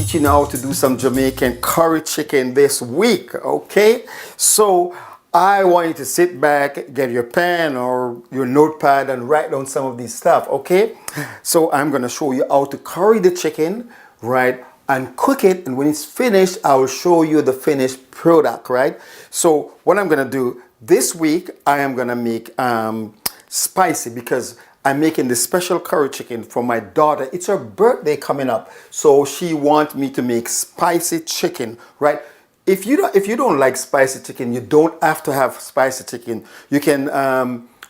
teaching you how to do some Jamaican curry chicken this week, okay? So I want you to sit back, get your pen or your notepad and write down some of these stuff, okay? So I'm gonna show you how to curry the chicken, right? And cook it, and when it's finished, I will show you the finished product, right? So what I'm gonna do this week, I am gonna make spicy because I'm making this special curry chicken for my daughter. It's her birthday coming up, so she wants me to make spicy chicken, right? If you don't like spicy chicken, you don't have to have spicy chicken. You can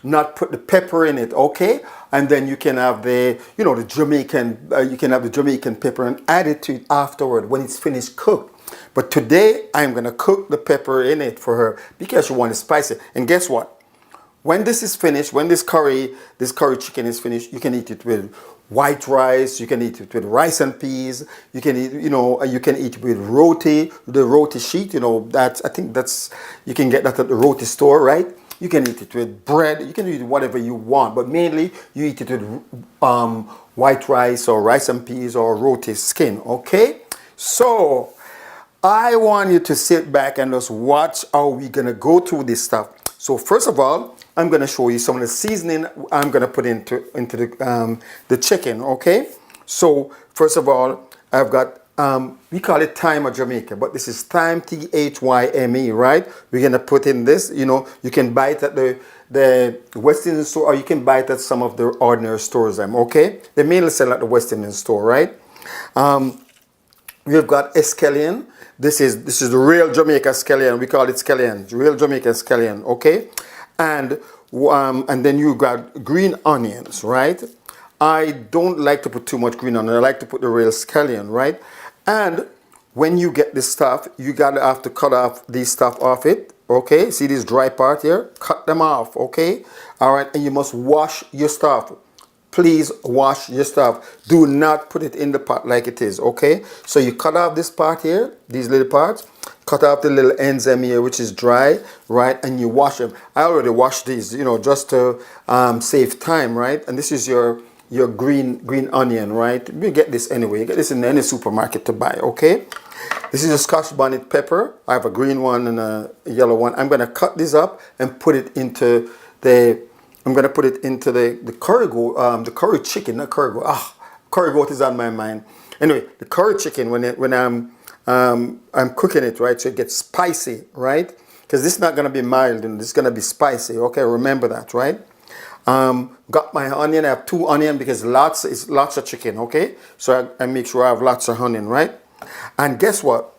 not put the pepper in it, okay? And then you can have the Jamaican you can have the Jamaican pepper and add it to it afterward when it's finished cooked. But today I'm gonna cook the pepper in it for her because she wants it spicy. And guess what? When this is finished, when this curry chicken is finished, you can eat it with white rice, you can eat it with rice and peas, you can eat, you can eat it with roti, the roti sheet, I think that's, you can get that at the roti store, right? You can eat it with bread, you can eat it whatever you want, but mainly you eat it with white rice or rice and peas or roti skin, okay? So I want you to sit back and just watch how we're gonna go through this stuff. So first of all, I'm going to show you some of the seasoning I'm going to put into the chicken, okay? So first of all, I've got, we call it thyme or Jamaica, but this is thyme, T-H-Y-M-E, right? We're going to put in this, you can buy it at the West Indian store, or you can buy it at some of the ordinary stores, okay? They mainly sell at the West Indian store, right? We've got escallion. This is the real Jamaica scallion. We call it scallion, real Jamaican scallion, okay? And then you got green onions, right? I don't like to put too much green onion. I like to put the real scallion, right? And when you get this stuff, you gotta have to cut off these stuff off it, okay? See this dry part here? Cut them off, okay? All right, and you must wash your stuff. Please wash your stuff. Do not put it in the pot like it is, okay? So you cut off this part here, these little parts, cut off the little ends here, which is dry, right? And you wash them. I already washed these, just to save time, right? And this is your green onion, right? You get this anyway. You get this in any supermarket to buy, okay? This is a Scotch bonnet pepper. I have a green one and a yellow one. I'm gonna cut this up and put it into the curry goat, the curry chicken, not curry goat. Curry goat is on my mind. Anyway, the curry chicken when I'm cooking it, right? So it gets spicy, right? Because this is not gonna be mild and this is gonna be spicy. Okay, remember that, right? Got my onion. I have 2 onions because lots of chicken. Okay, so I make sure I have lots of onion, right? And guess what?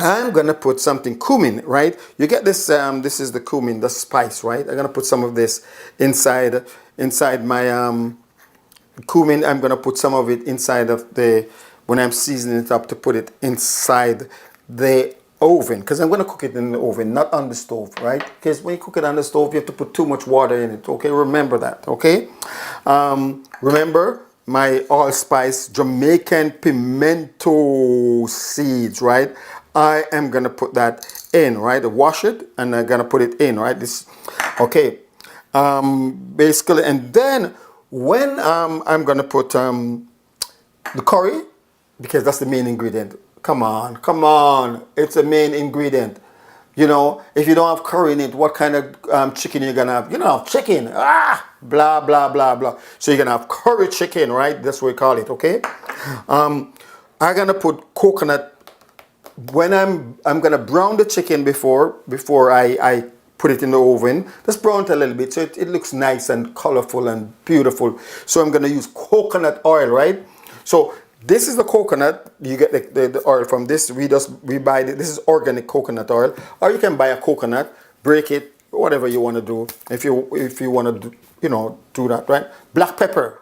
I'm gonna put some cumin, right? You get this. This is the cumin, the spice, right? I'm gonna put some of this inside my cumin. I'm gonna put some of it inside of when I'm seasoning it up, to put it inside the oven, because I'm gonna cook it in the oven, not on the stove, right? Because when you cook it on the stove, you have to put too much water in it. Okay, remember that. Okay. Remember my allspice Jamaican pimento seeds, right? I am gonna put that in, right? Wash it and I'm gonna put it in, right? This, okay. Basically, and then when I'm gonna put the curry, because that's the main ingredient. Come on, it's a main ingredient. If you don't have curry in it, what kind of chicken you're gonna have? You don't have chicken. Blah blah blah blah. So you're gonna have curry chicken, right? That's what we call it. Okay. I'm gonna put coconut. When I'm gonna brown the chicken before I put it in the oven. Just brown it a little bit so it looks nice and colorful and beautiful. So I'm gonna use coconut oil, right? So this is the coconut. You get the oil from this. We buy this is organic coconut oil, or you can buy a coconut, break it, whatever you want to do. If you want to do that, right? Black pepper.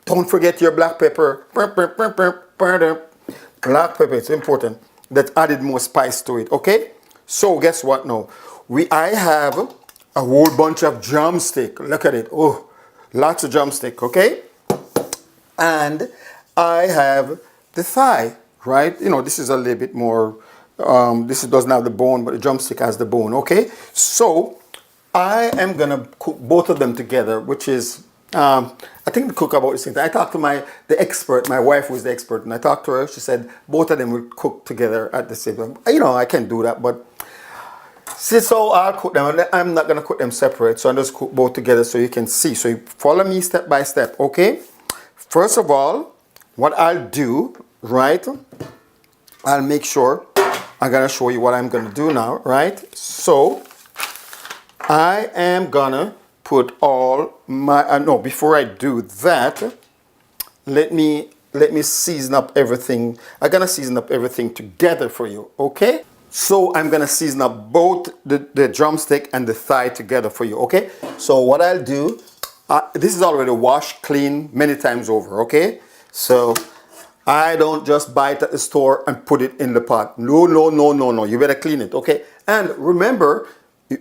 Don't forget your black pepper. Black pepper, it's important. That added more spice to it. Okay. So guess what now? I have a whole bunch of drumstick. Look at it. Oh, lots of drumstick. Okay. And I have the thigh, right? This is a little bit more, this doesn't have the bone, but the drumstick has the bone, okay? So I am gonna cook both of them together, which is I think we cook about the same thing. I talked to the expert, my wife was the expert, and I talked to her. She said both of them will cook together at the same time. You know, I can do that, but see, so I'll cook them. I'm not gonna cook them separate, so I just cook both together so you can see. So you follow me step by step, okay? First of all, what I'll do, right? I'll make sure I'm gonna show you what I'm gonna do now, right? So I am gonna put all my no, before I do that, let me season up everything. I'm gonna season up everything together for you, okay? So I'm gonna season up both the drumstick and the thigh together for you, okay? So what I'll do, this is already washed, clean many times over, okay? So I don't just buy it at the store and put it in the pot. No, no, no, no, no. You better clean it, okay? And remember,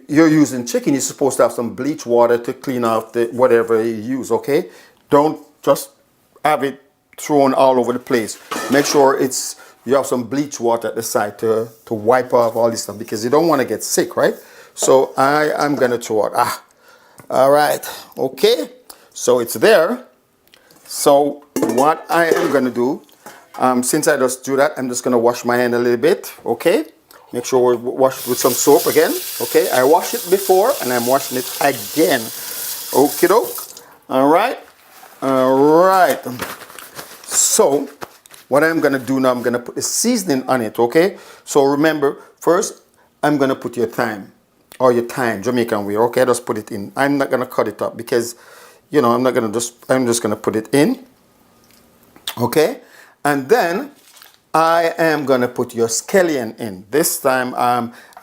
you're using chicken. You're supposed to have some bleach water to clean off the whatever you use, okay? Don't just have it thrown all over the place. Make sure you have some bleach water at the side to wipe off all this stuff because you don't want to get sick, right? So I am going to throw it. All right, okay. So it's there. So what I am going to do, since I just do that, I'm just going to wash my hand a little bit, okay? Make sure we wash it with some soap again, okay? I washed it before and I'm washing it again. Okie doke. All right. All right. So what I'm going to do now, I'm going to put the seasoning on it, okay? So remember, first, I'm going to put your thyme, or your thyme, Jamaican way, okay? Just put it in. I'm not going to cut it up because, you know, I'm just going to put it in, okay? And then I am going to put your scallion in. This time,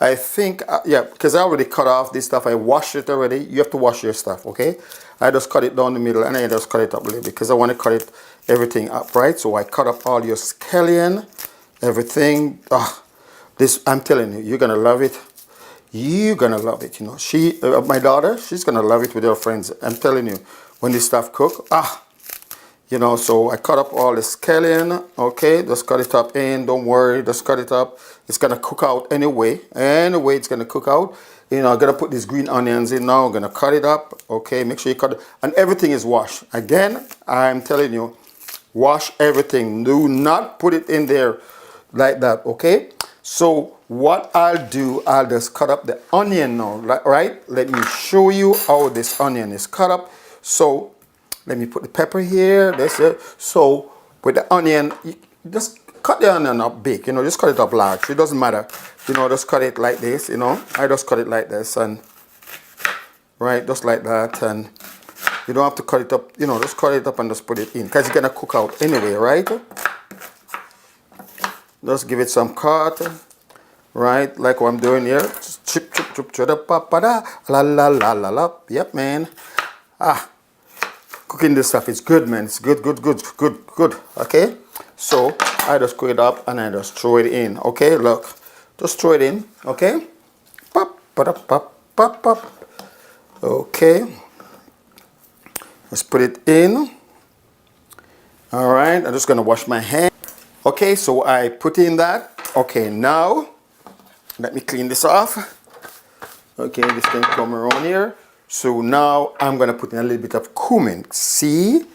I think, yeah, because I already cut off this stuff. I washed it already. You have to wash your stuff, okay? I just cut it down the middle and I just cut it up a little bit because I want to cut it everything up, right? So I cut up all your scallion, everything. This, I'm telling you, you're going to love it. You're going to love it, you know. My daughter, she's going to love it with her friends. I'm telling you, when this stuff cook, you know, so I cut up all the scallion, okay, just cut it up in, don't worry, just cut it up. It's gonna cook out anyway, it's gonna cook out. You know, I'm gonna put these green onions in now, I'm gonna cut it up, okay, make sure you cut it, and everything is washed. Again, I'm telling you, wash everything, do not put it in there like that, okay? So what I'll do, I'll just cut up the onion now, right? Let me show you how this onion is cut up. So let me put the pepper here. That's it. So with the onion, you just cut the onion up big. You know, just cut it up large. It doesn't matter. You know, just cut it like this. You know, I just cut it like this and right, just like that. And you don't have to cut it up. You know, just cut it up and just put it in because it's gonna cook out anyway, right? Just give it some cut, right? Like what I'm doing here. Just chip, chip, chip, chip, da, la la la la la. Yep, man. Cooking this stuff, it's good, man. It's good, good, good, good, good. Okay, so I just cook it up and I just throw it in. Okay, look, just throw it in. Okay, pop, pop, pop, pop, pop. Okay, let's put it in. All right, I'm just gonna wash my hand. Okay, so I put in that. Okay, now let me clean this off. Okay, this can come around here. So now I'm going to put in a little bit of cumin. C-U-M-I-N,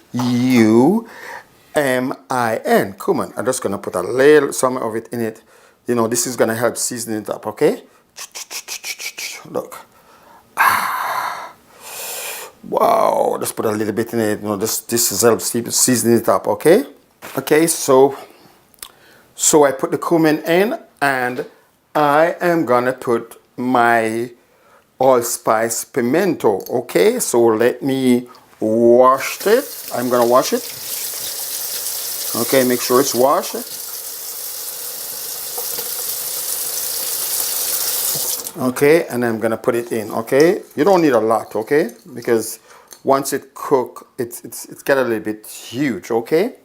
cumin. I'm just going to put a little, some of it in it. You know, this is going to help season it up, okay? Look. Wow, just put a little bit in it. You know, this is help season it up, okay? Okay, so I put the cumin in and I am going to put my allspice pimento, okay? So let me wash it. I'm gonna wash it. Okay, make sure it's washed. Okay, and I'm gonna put it in, okay? You don't need a lot, okay? Because once it cooks, it's got a little bit huge, okay?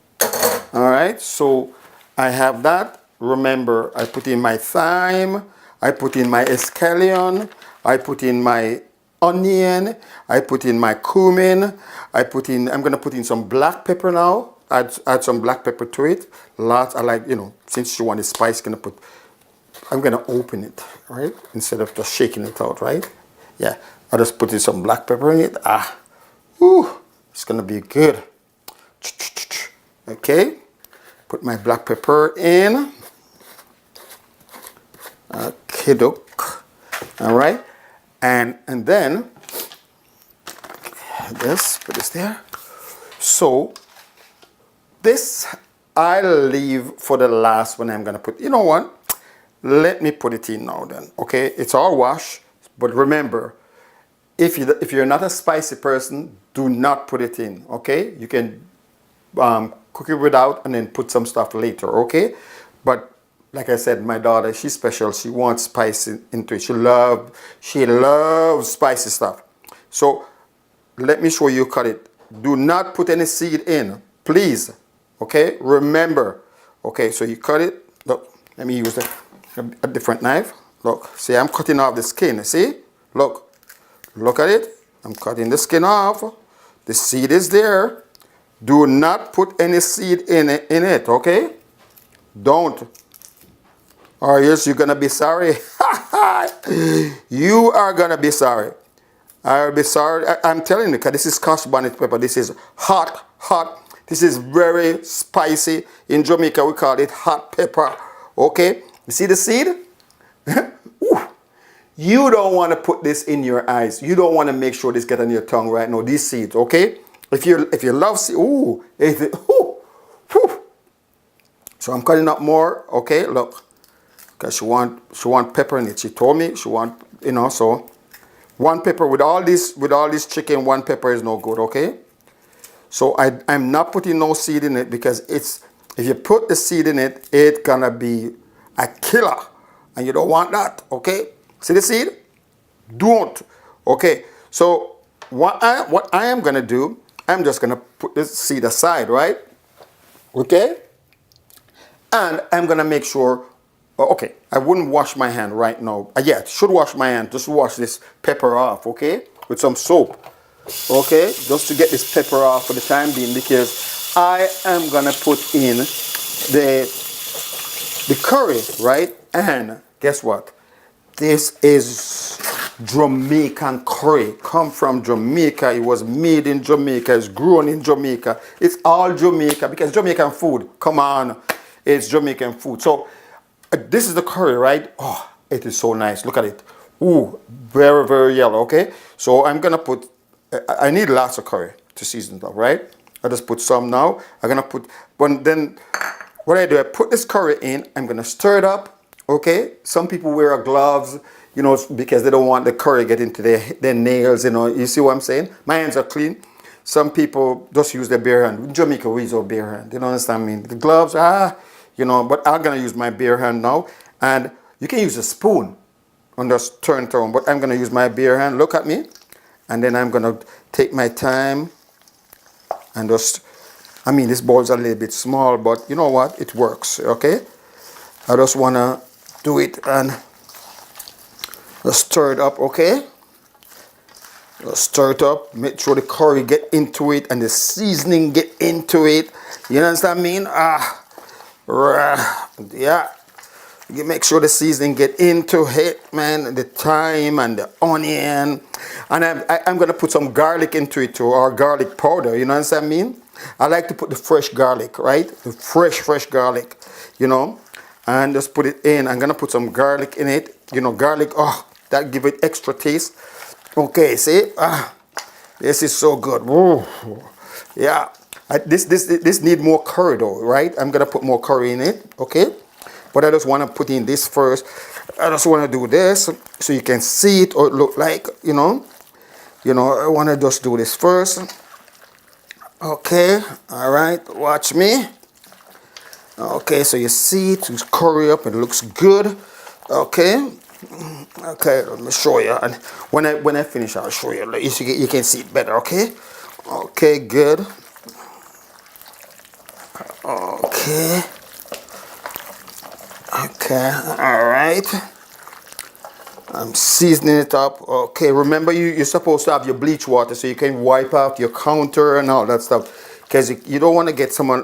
All right, so I have that. Remember, I put in my thyme, I put in my scallion, I put in my onion, I put in my cumin, I'm gonna put in some black pepper now, add some black pepper to it. Lots, I like, you know, since you want the spice, I'm gonna open it, right? Instead of just shaking it out, right? Yeah, I just put in some black pepper in it. Ooh, It's gonna be good. Okay, put my black pepper in. Okay, doke. All right, and then this, put this there. So this I'll leave for the last one. I'm gonna put. You know what? Let me put it in now. Then, okay, it's all washed. But remember, if you're not a spicy person, do not put it in. Okay, you can cook it without and then put some stuff later. Okay, but like I said, my daughter, she's special. She wants spice into it. She loves spicy stuff. So let me show you cut it. Do not put any seed in, please. Okay, remember. Okay, so you cut it. Look, let me use a different knife. Look, see, I'm cutting off the skin. See, look at it. I'm cutting the skin off. The seed is there. Do not put any seed in it. Okay, don't. Or else you're gonna be sorry. You are gonna be sorry. I'll be sorry. I'm telling you, because this is Scotch bonnet pepper. This is hot. This is very spicy. In Jamaica, we call it hot pepper. Okay? You see the seed? You don't want to put this in your eyes. You don't want to make sure this get on your tongue right now. These seeds, okay? If you love seed, So I'm cutting up more. Okay, look, because she want pepper in it. She told me she want, so. One pepper with all this chicken, one pepper is no good, okay? So I'm not putting no seed in it because if you put the seed in it, it's gonna be a killer. And you don't want that, okay? See the seed? Don't. Okay, so what I am gonna do, I'm just gonna put this seed aside, right? Okay? And I'm gonna make sure. Okay, I wouldn't wash my hand right now. Yeah, should wash my hand. Just wash this pepper off, okay? With some soap, okay? Just to get this pepper off for the time being, because I am gonna put in the curry, right? And guess what? This is Jamaican curry. Come from Jamaica. It was made in Jamaica. It's grown in Jamaica. It's all Jamaica because Jamaican food. Come on, it's Jamaican food. So. This is the curry, right? Oh, it is so nice. Look at it. Ooh, very, very yellow, okay? So I'm going to put, I need lots of curry to season it up, right? I just put some now. I'm going to put, but then what I do, I put this curry in. I'm going to stir it up, okay? Some people wear gloves, because they don't want the curry get into their nails, You see what I'm saying? My hands are clean. Some people just use their bare hand. In Jamaica, we use our bare hand. You know what understand me? The gloves, but I'm going to use my bare hand now. And you can use a spoon and just turn it around. But I'm going to use my bare hand. Look at me. And then I'm going to take my time and just, this bowl's a little bit small, but you know what? It works, okay? I just want to do it and just stir it up, okay? Just stir it up. Make sure the curry get into it and the seasoning get into it. You understand what I mean? Yeah, you make sure the seasoning get into it, man. The thyme and the onion, and I'm gonna put some garlic into it too, or garlic powder. You know what I mean? I like to put the fresh garlic, right? The fresh garlic, and just put it in. I'm gonna put some garlic in it. Garlic. Oh, that give it extra taste. Okay, see? This is so good. Ooh. Yeah. This need more curry though, right? I'm gonna put more curry in it, okay? But I just want to put in this first. I just want to do this so you can see it or it look like, I want to just do this first. Okay, all right, watch me. Okay, so you see it, it's curry up, it looks good. Okay, let me show you. And when I finish, I'll show you. You can see it better, okay? Okay, good. Okay, all right. I'm seasoning it up. Okay, remember you're supposed to have your bleach water so you can wipe out your counter and all that stuff, because you don't want to get someone,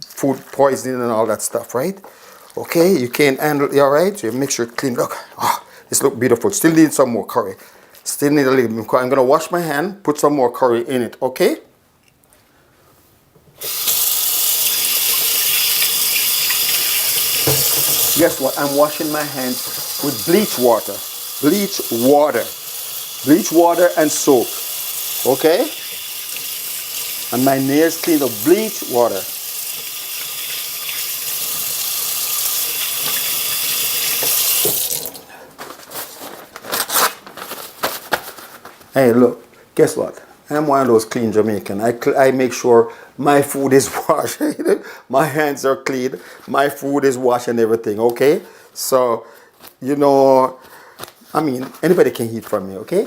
food poisoning and all that stuff, right? Okay, you can't handle it, all right? So you make sure it clean. Look, this look beautiful. Still need some more curry. Still need a little bit. I'm gonna wash my hand, put some more curry in it, okay? Guess what? I'm washing my hands with bleach water. Bleach water. Bleach water and soap. Okay? And my nails clean with bleach water. Hey, look, guess what? I'm one of those clean Jamaican. I make sure my food is washed. My hands are clean. My food is washed and everything, okay? So, you know, I mean, anybody can eat from me, okay?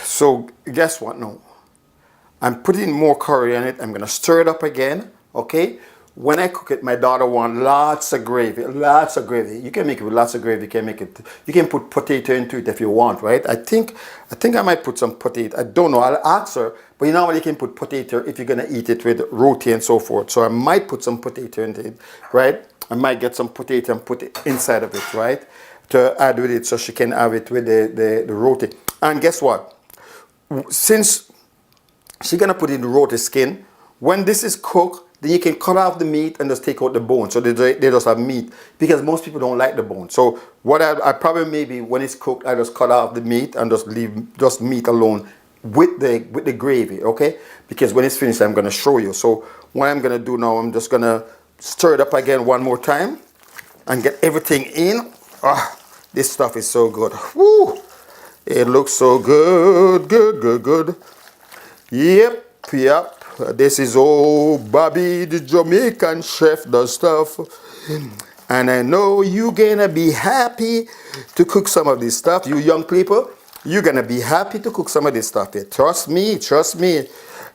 So guess what now? I'm putting more curry on it. I'm gonna stir it up again, okay? When I cook it, my daughter wants lots of gravy, lots of gravy. You can make it with lots of gravy. You can make it. You can put potato into it if you want, right? I think I might put some potato. I don't know. I'll ask her. But you know what? You can put potato if you're gonna eat it with roti and so forth. So I might put some potato into it, right? I might get some potato and put it inside of it, right? To add with it so she can have it with the roti. And guess what? Since she's gonna put in the roti skin, when this is cooked, then you can cut off the meat and just take out the bone. So they just have meat because most people don't like the bone. So what I probably maybe when it's cooked, I just cut off the meat and just leave just meat alone with the gravy, okay? Because when it's finished, I'm gonna show you. So what I'm gonna do now, I'm just gonna stir it up again one more time and get everything in. Ah, this stuff is so good. Woo! It looks so good, good, good, good. Yep. This is old Bobby, the Jamaican chef, does stuff. And I know you're gonna be happy to cook some of this stuff. You young people, you're gonna be happy to cook some of this stuff here. Trust me, trust me.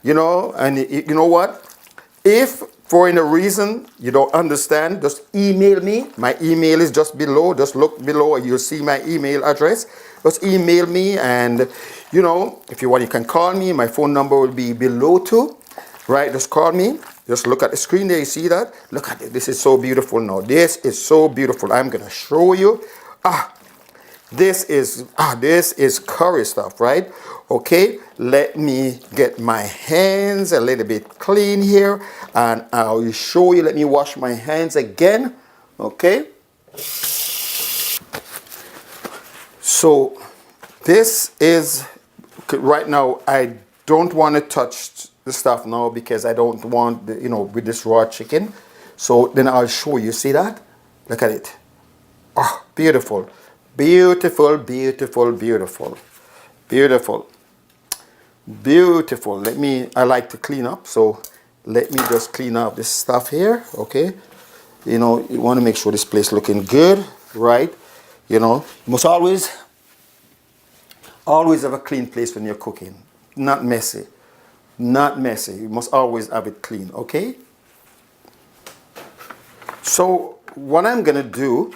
You know, and you know what? If for any reason you don't understand, just email me. My email is just below. Just look below and you'll see my email address. Just email me, and you know, if you want, you can call me. My phone number will be below too, right? Just call me. Just look at the screen there. You see that? Look at it. This is so beautiful now. This is so beautiful. I'm gonna show you. This is curry stuff, right? Okay, let me get my hands a little bit clean here, and I'll show you. Let me wash my hands again. Okay. So this is right now. I don't want to touch the stuff now because I don't want the, with this raw chicken. So then I'll show you. See that? Look at it. Oh, beautiful, beautiful, beautiful, beautiful, beautiful, beautiful. I like to clean up, so let me just clean up this stuff here. Okay, you want to make sure this place looking good, right? You must always have a clean place when you're cooking. Not messy. Not messy. You must always have it clean, okay? So what I'm going to do,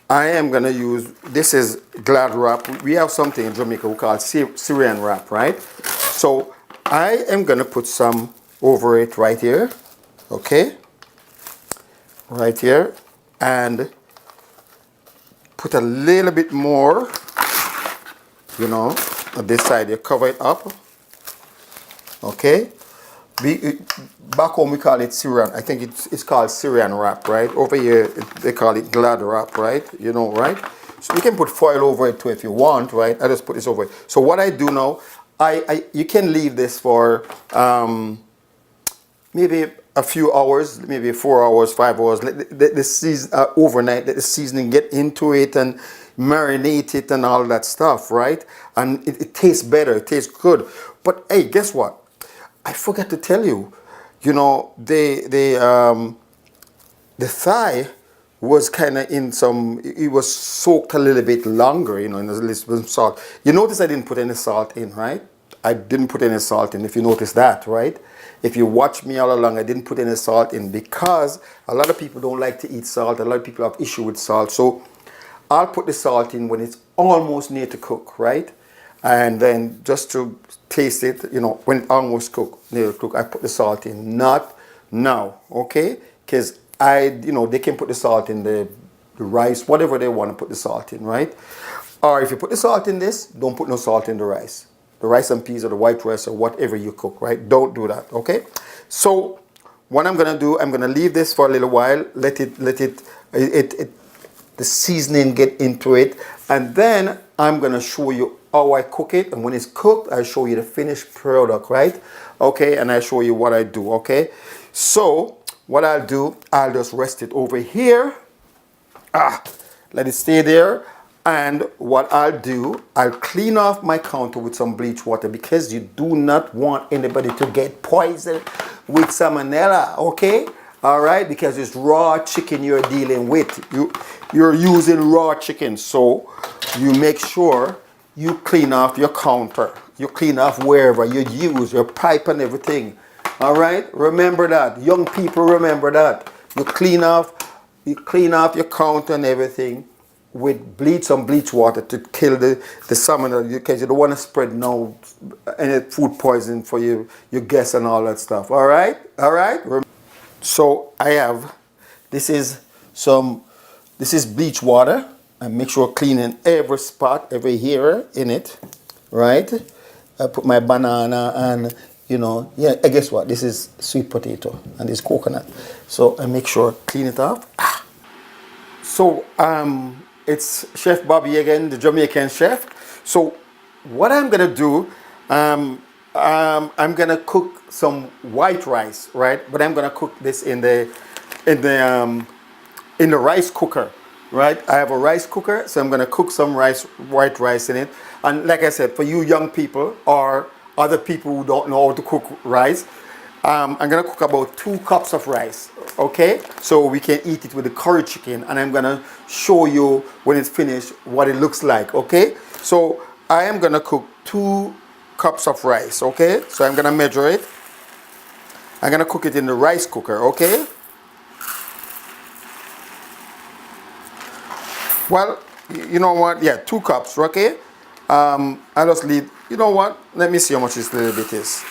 I am going to use, this is Glad wrap. We have something in Jamaica we call Syrian wrap, right? So I am going to put some over it right here, okay? Right here. And put a little bit more, on this side. You cover it up, okay? Back home we call it Syrian. I think it's called Syrian wrap, right? Over here they call it Glad wrap, right? Right? So you can put foil over it too if you want, right? I just put this over it. So what I do now, you can leave this for maybe a few hours, maybe 4 hours, 5 hours. Let the season overnight. Let the seasoning get into it and marinate it and all that stuff, right? And it tastes better. It tastes good. But hey, guess what? I forgot to tell you. The thigh was kind of in some. It was soaked a little bit longer, in a little bit of salt. You notice I didn't put any salt in, right? I didn't put any salt in. If you notice that, right? If you watch me all along, I didn't put any salt in because a lot of people don't like to eat salt. A lot of people have issue with salt. So I'll put the salt in when it's almost near to cook, right? And then just to taste it, you know, when it almost cooked, nearly cooked, I put the salt in. Not now, okay? Because you know, they can put the salt in the rice, whatever they want to put the salt in, right? Or if you put the salt in this, don't put no salt in the rice. The rice and peas or the white rice or whatever you cook, right? Don't do that, okay? So what I'm gonna do, I'm gonna leave this for a little while, let the seasoning get into it, and then I'm gonna show you how I cook it. And when it's cooked, I show you the finished product, right? Okay, and I show you what I do, okay? So what I'll do, I'll just rest it over here. Let it stay there. And what I'll do, I'll clean off my counter with some bleach water, because you do not want anybody to get poisoned with salmonella, okay? All right, because it's raw chicken you're dealing with. You're using raw chicken, so you make sure you clean off your counter. You clean off wherever you use your pipe and everything. All right, remember that. Young people, remember that. You clean off your counter and everything with some bleach water to kill the salmonella, because you don't want to spread no any food poisoning for your guests and all that stuff. All right, all right. So I have, this is bleach water, and make sure cleaning every spot, every hair in it, right? I put my banana and, you know, yeah, and guess what? This is sweet potato and this coconut. So I make sure clean it off. So it's Chef Bobby again, the Jamaican chef. So what I'm gonna do, I'm gonna cook some white rice, right? But I'm gonna cook this in the rice cooker, right? I have a rice cooker, so I'm gonna cook some white rice in it. And like I said, for you young people or other people who don't know how to cook rice, I'm gonna cook about 2 cups of rice, okay? So we can eat it with the curry chicken, and I'm gonna show you when it's finished what it looks like, okay? So I am gonna cook 2 cups of rice, okay? So I'm gonna measure it. I'm gonna cook it in the rice cooker, okay? Well, you know what? Yeah, 2 cups, okay? I just leave. You know what? Let me see how much this little bit is.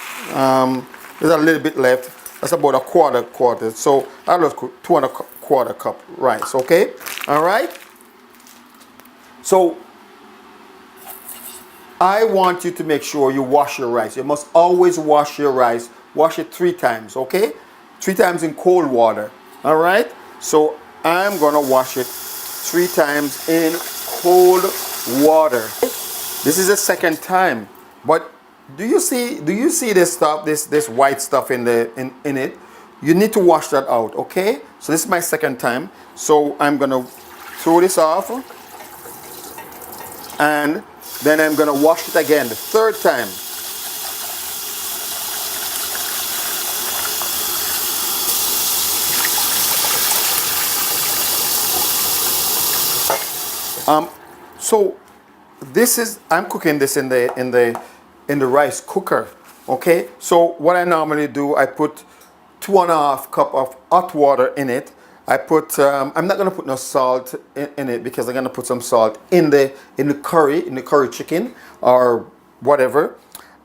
There's a little bit left. That's about a quarter. So I'll just cook 2¼ cup rice, okay? All right? So I want you to make sure you wash your rice. You must always wash your rice. Wash it 3 times, okay? 3 times in cold water, all right? So I'm gonna wash it 3 times in cold water. This is the second time, but do you see this stuff, this white stuff in it? You need to wash that out, okay? So this is my second time. So I'm gonna throw this off, and then I'm gonna wash it again the 3rd time. So this is, I'm cooking this in the rice cooker, okay? So what I normally do, I put 2½ cup of hot water in it. I put, I'm not gonna put no salt in it, because I'm gonna put some salt in the curry chicken or whatever,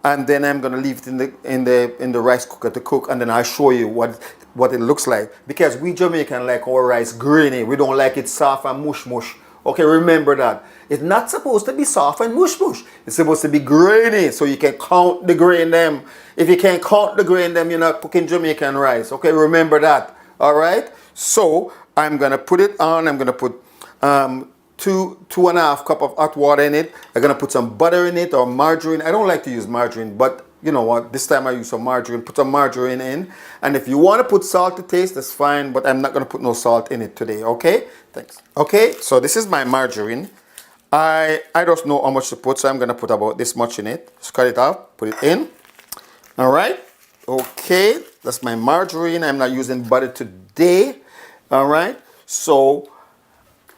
and then I'm gonna leave it in the rice cooker to cook, and then I'll show you what it looks like, because we Jamaican like our rice grainy. We don't like it soft and mush. Okay, remember that. It's not supposed to be soft and mush. It's supposed to be grainy, so you can count the grain them. If you can't count the grain them, you're not cooking Jamaican rice. Okay, remember that. All right. So I'm gonna put it on. I'm gonna put 2½ cup of hot water in it. I'm gonna put some butter in it or margarine. I don't like to use margarine, but you know what? This time I use some margarine. Put some margarine in, and if you want to put salt to taste, that's fine. But I'm not gonna put no salt in it today. Okay? Thanks. Okay. So this is my margarine. I just know how much to put, so I'm gonna put about this much in it. Just cut it off. Put it in. All right. Okay. That's my margarine. I'm not using butter today. All right. So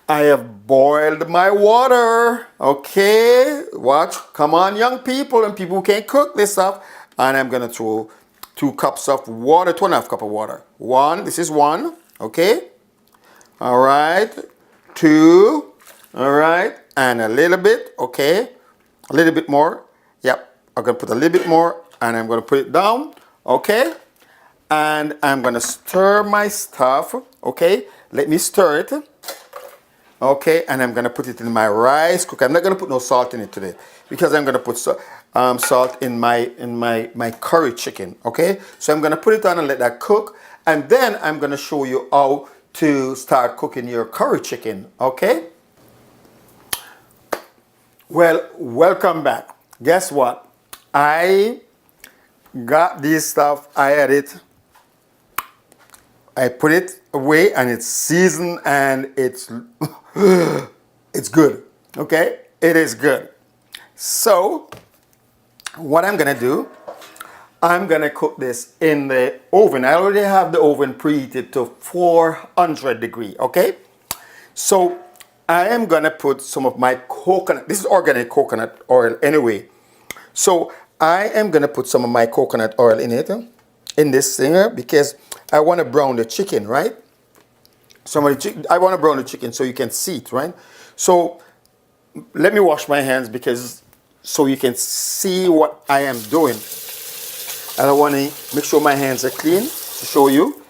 I have boiled my water. Okay, watch. Come on, young people and people who can't cook this stuff. And I'm gonna throw 2 cups of water, 2½ cup of water. 1, this is 1. Okay. All right. 2. All right. And a little bit. Okay. A little bit more. Yep, I'm gonna put a little bit more, and I'm gonna put it down. Okay, and I'm gonna stir my stuff. Okay, let me stir it. Okay, and I'm gonna put it in my rice cooker. I'm not gonna put no salt in it today because I'm gonna put salt in my curry chicken. Okay, so I'm gonna put it on and let that cook, and then I'm gonna show you how to start cooking your curry chicken. Okay. Well, welcome back. Guess what? I got this stuff. I had it. I put it away and it's seasoned and it's it's good. Okay? It is good. So, what I'm going to do, I'm going to cook this in the oven. I already have the oven preheated to 400 degrees, okay? So, I am going to put some of my coconut. This is organic coconut oil anyway. So, I am going to put some of my coconut oil in it, in this thing here, because I want to brown the chicken, right? I want to brown the chicken so you can see it, right? So let me wash my hands because so you can see what I am doing. And I want to make sure my hands are clean to show you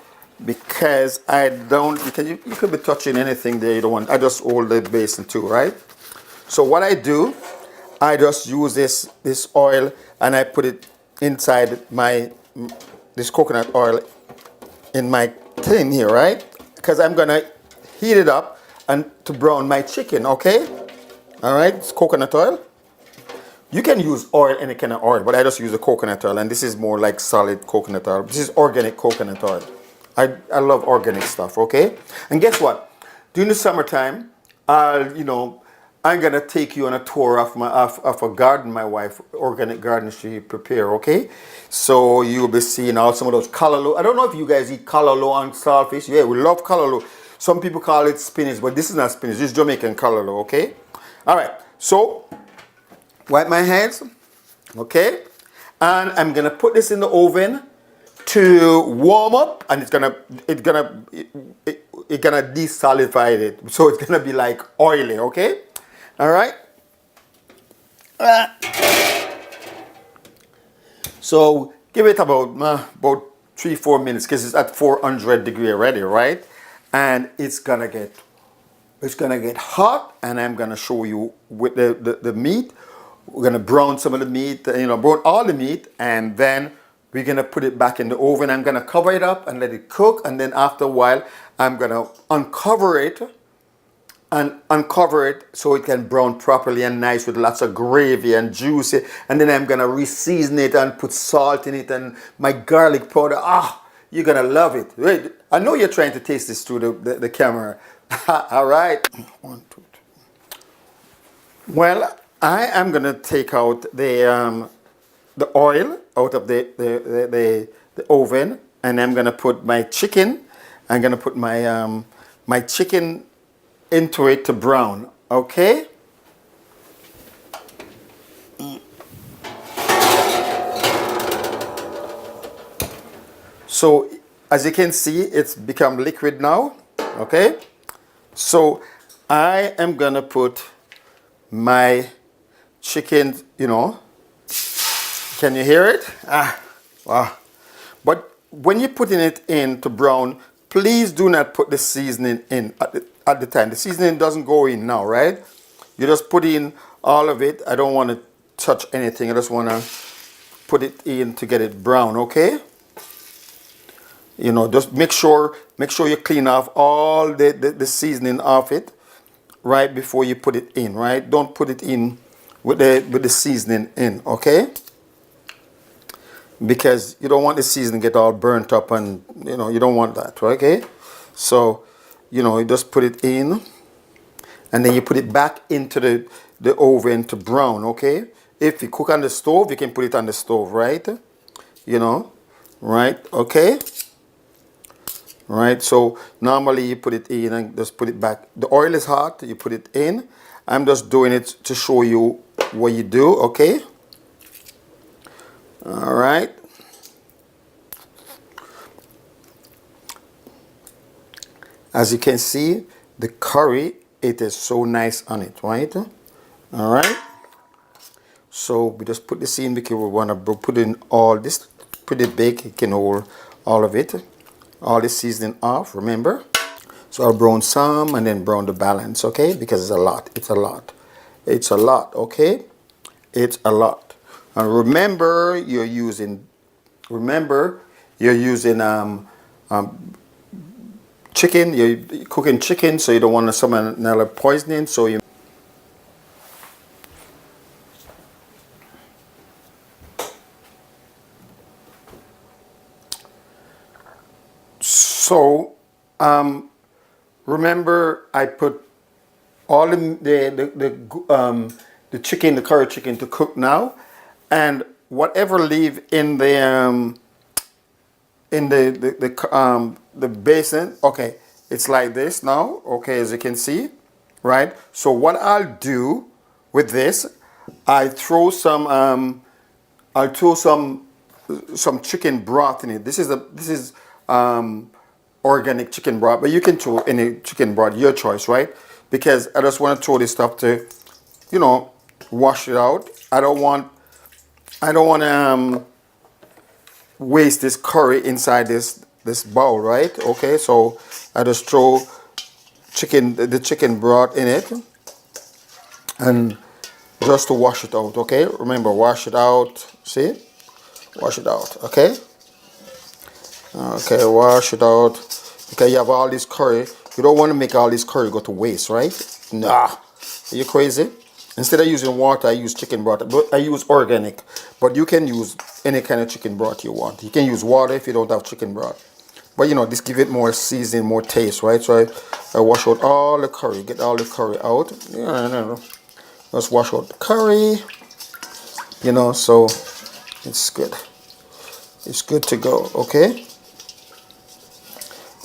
because I don't, because you could be touching anything there you don't want. I just hold the basin too, right? So what I do, I just use this oil and I put it inside this coconut oil in my tin here, right? Because I'm gonna heat it up and to brown my chicken, okay? All right, it's coconut oil. You can use oil, any kind of oil, but I just use the coconut oil, and this is more like solid coconut oil. This is organic coconut oil. I love organic stuff, okay? And guess what? During the summertime, I'm gonna take you on a tour of a garden my wife, organic garden she prepare, okay? So you'll be seeing all some of those callaloo. I don't know if you guys eat callaloo and saltfish. Yeah, we love callaloo. Some people call it spinach, but this is not spinach. This is Jamaican callaloo, okay? All right. So wipe my hands, okay? And I'm gonna put this in the oven to warm up, and it's gonna desolidify it. So it's gonna be like oily, okay? All right. So give it about 3-4 minutes because it's at 400 degrees already, right? And it's gonna get hot, and I'm gonna show you with the meat. We're gonna brown some of the meat, brown all the meat, and then we're gonna put it back in the oven. I'm gonna cover it up and let it cook, and then after a while, I'm gonna uncover it so it can brown properly and nice with lots of gravy and juicy. And then I'm gonna re-season it and put salt in it and my garlic powder. You're gonna love it. Wait, I know you're trying to taste this through the camera. All right. 1, 2, 3. Well, I am gonna take out the oil out of the oven, and I'm gonna put my chicken. I'm gonna put my chicken into it to brown, okay? So as you can see, it's become liquid now, okay? So I am gonna put my chicken, can you hear it? Wow. But when you're putting it in to brown, please do not put the seasoning in at the time. The seasoning doesn't go in now, right? You just put in all of it. I don't want to touch anything. I just want to put it in to get it brown, okay? Just make sure you clean off all the seasoning off it right before you put it in, right? Don't put it in with the seasoning in, okay? Because you don't want the seasoning get all burnt up, and you don't want that, okay? So you just put it in, and then you put it back into the oven to brown, okay? If you cook on the stove, you can put it on the stove, right? Right? Okay? Right? So normally you put it in and just put it back. The oil is hot, you put it in. I'm just doing it to show you what you do, okay? All right. As you can see, the curry, it is so nice on it, right? All right. So we just put this in because we want to put in all this pretty big. It can hold all of it, all the seasoning off, remember. So I'll brown some and then brown the balance, okay? Because it's a lot, it's a lot. It's a lot, okay? It's a lot. And remember you're using chicken, you're cooking chicken, so you don't want salmonella poisoning, so you remember I put all the chicken, the curry chicken to cook now, and whatever leave in the basin, okay, it's like this now, okay, as you can see, right? So what I'll do with this, I throw some some chicken broth in it. This is organic chicken broth, but you can throw any chicken broth, your choice, right? Because I just want to throw this stuff to, you know, wash it out. I don't want to waste this curry inside this bowl, right? Okay, so I just throw the chicken broth in it, and just to wash it out, okay? Remember, wash it out. See, wash it out, okay? Okay, wash it out, because you have all this curry. You don't want to make all this curry go to waste, right? Nah, are you crazy? Instead of using water, I use chicken broth, but I use organic. But you can use any kind of chicken broth you want. You can use water if you don't have chicken broth. But you know, this give it more seasoning, more taste, right? So I wash out all the curry, get all the curry out. Yeah, no. Just wash out the curry, you know, so it's good. It's good to go, okay?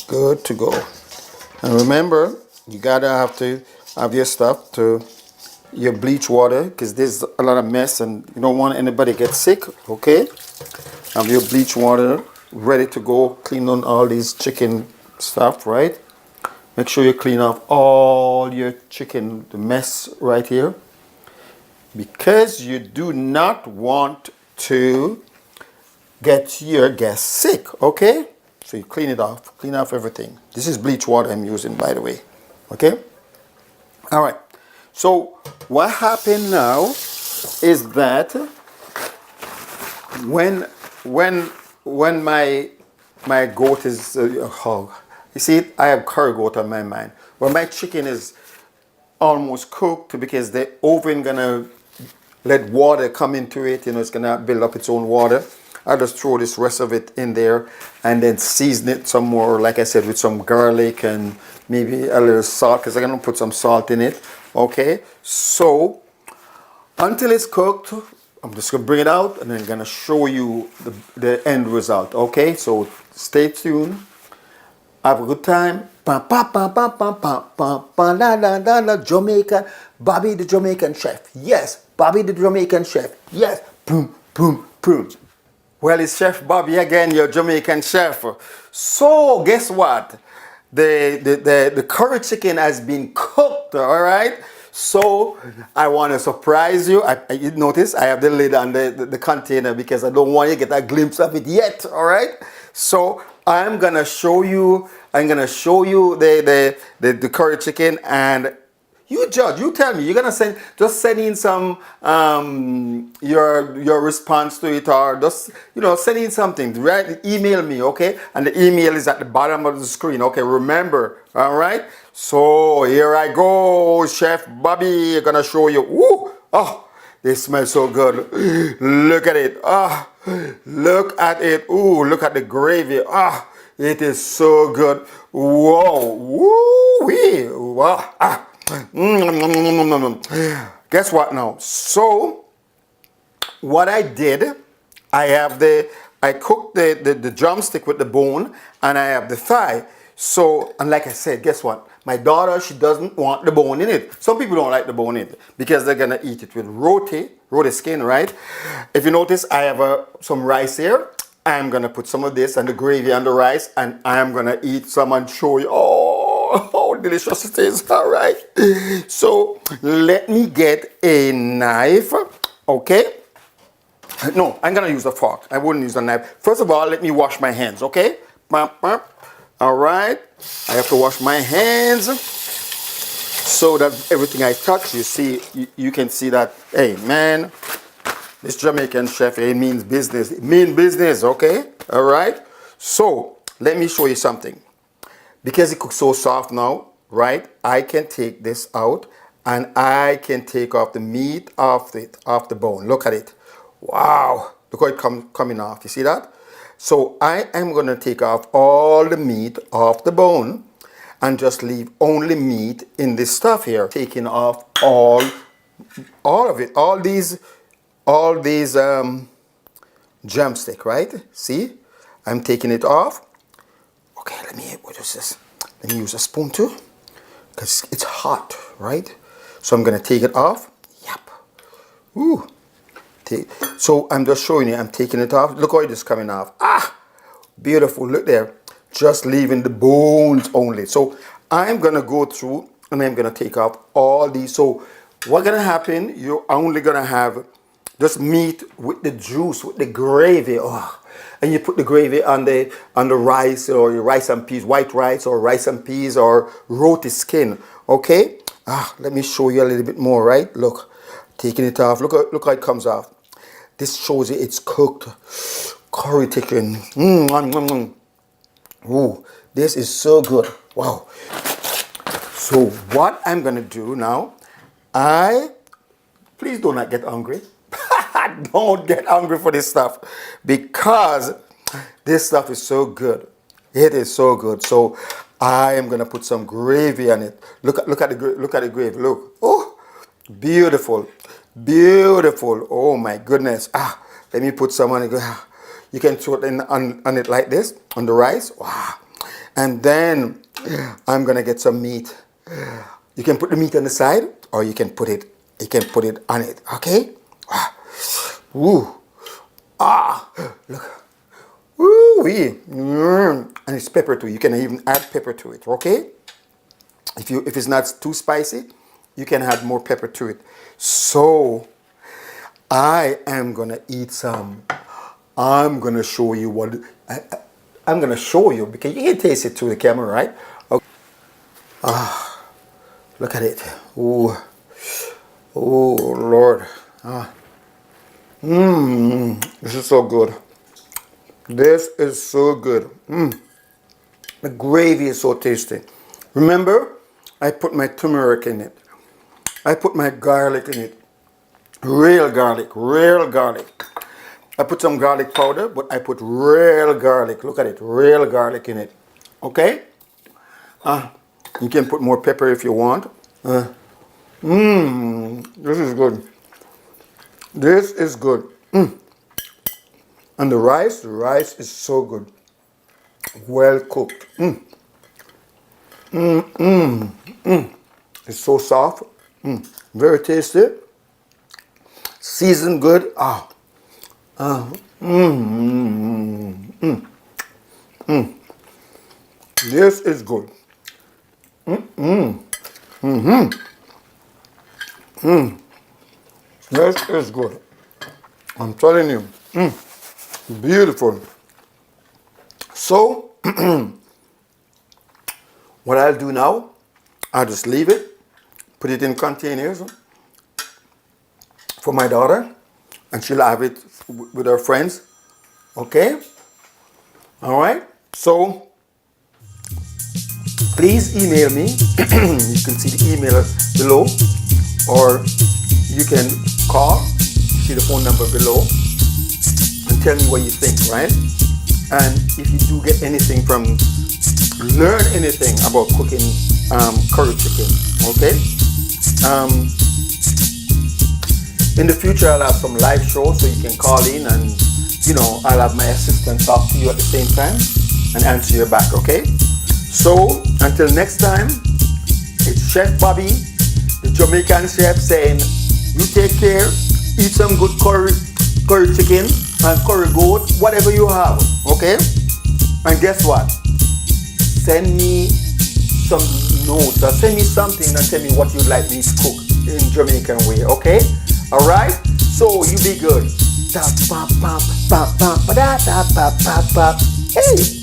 Good to go. And remember, you gotta have your stuff to your bleach water, because there's a lot of mess and you don't want anybody get sick, okay? Have your bleach water ready to go, clean on all these chicken stuff, right? Make sure you clean off all your chicken, the mess right here, because you do not want to get your guests sick, okay? So you clean off everything. This is bleach water I'm using, by the way, okay? All right. So what happened now is that when my goat is you see, I have curry goat on my mind. When my chicken is almost cooked, because the oven gonna let water come into it, you know, it's gonna build up its own water. I just throw this rest of it in there and then season it some more, like I said, with some garlic and maybe a little salt, because I'm gonna put some salt in it. Okay, so until it's cooked, I'm just gonna bring it out and then gonna show you the end result. Okay, so stay tuned. Have a good time. Jamaica, Bobby the Jamaican chef. Yes, Bobby the Jamaican chef. Yes, boom, boom, boom. Well, it's Chef Bobby again, your Jamaican chef. So guess what? The curry chicken has been cooked, all right? So I want to surprise you. You notice I have the lid on the container because I don't want you to get a glimpse of it yet, all right? So I'm gonna show you the curry chicken, and you judge. You tell me. You're gonna send in some your response to it, or just send in something. Right? Email me, okay? And the email is at the bottom of the screen. Okay, remember. All right. So here I go, Chef Bobby. Gonna show you. Woo! Oh, they smell so good. Look at it. Ah, look at it. Ooh, look at the gravy. Ah, it is so good. Whoa! Woo! Wee! Wow! Ah. Guess what now? So what I did, I cooked the drumstick with the bone, and I have the thigh. So, and like I said, guess what? My daughter, she doesn't want the bone in it. Some people don't like the bone in it because they're gonna eat it with roti skin, right? If you notice, I have some rice here. I'm gonna put some of this and the gravy on the rice, and I'm gonna eat some and show you. Oh, how delicious it is. All right. So let me get a knife. Okay. No, I'm gonna use a fork. I wouldn't use a knife. First of all, let me wash my hands, okay? All right. I have to wash my hands so that everything I touch, you see, you can see that, hey, man, this Jamaican chef, it means business. It means business, okay? All right. So let me show you something. Because it cooks so soft now, right? I can take this out and I can take off the meat off the bone. Look at it. Wow. Look how it coming off. You see that? So I am going to take off all the meat off the bone and just leave only meat in this stuff here. Taking off all of it. All these drumstick, right? See? I'm taking it off. Okay, what is this? Let me use a spoon too, because it's hot, right? So I'm gonna take it off. Yep. Ooh. So I'm just showing you, I'm taking it off. Look how it is coming off. Ah, beautiful, look there. Just leaving the bones only. So I'm gonna go through and I'm gonna take off all these. So what's gonna happen, you're only gonna have just meat with the juice, with the gravy. Oh. And you put the gravy on the rice, or your rice and peas, white rice or rice and peas or roti skin. Okay? Let me show you a little bit more, right? Look, taking it off. Look how it comes off. This shows you it's cooked. Curry chicken. Ooh, this is so good. Wow. So what I'm gonna do now, please do not get hungry. Don't get hungry for this stuff, because this stuff is so good. It is so good. So I am gonna put some gravy on it. Look at the gravy. Look. Oh, beautiful, beautiful. Oh my goodness. Let me put some on it. You can throw it on it like this on the rice. Wow. And then I'm gonna get some meat. You can put the meat on the side, or you can put it on it. Okay. Wow. Ooh. Look. Woo-wee. And it's pepper too. You can even add pepper to it, okay? If it's not too spicy, you can add more pepper to it. So I am gonna eat some. I'm gonna show you what I'm gonna show you, because you can taste it through the camera, right? Okay. Look at it. Ooh. Oh Lord. This is so good. This is so good. The gravy is so tasty. Remember, I put my turmeric in it. I put my garlic in it. Real garlic, real garlic. I put some garlic powder, but I put real garlic. Look at it, real garlic in it. Okay? You can put more pepper if you want. This is good. This is good. And the rice is so good. Well cooked. It's so soft. Very tasty. Seasoned good. This is good. This is good. I'm telling you. Beautiful. So, what I'll do now, I'll just leave it, put it in containers for my daughter, and she'll have it with her friends. Okay? All right? So, please email me. You can see the email below, or you can call, see the phone number below, and tell me what you think, right? And if you do get anything from, learn anything about cooking curry chicken, okay? In the future, I'll have some live shows, so you can call in, and I'll have my assistant talk to you at the same time and answer you back, okay? So until next time, it's Chef Bobby, the Jamaican chef, saying, you take care, eat some good curry chicken and curry goat, whatever you have, okay? And guess what? Send me some notes, or send me something and tell me what you'd like me to cook in Jamaican way, okay? All right? So you be good. Da, ba, ba, ba, ba, ba, da, da, ba, ba, ba. Hey.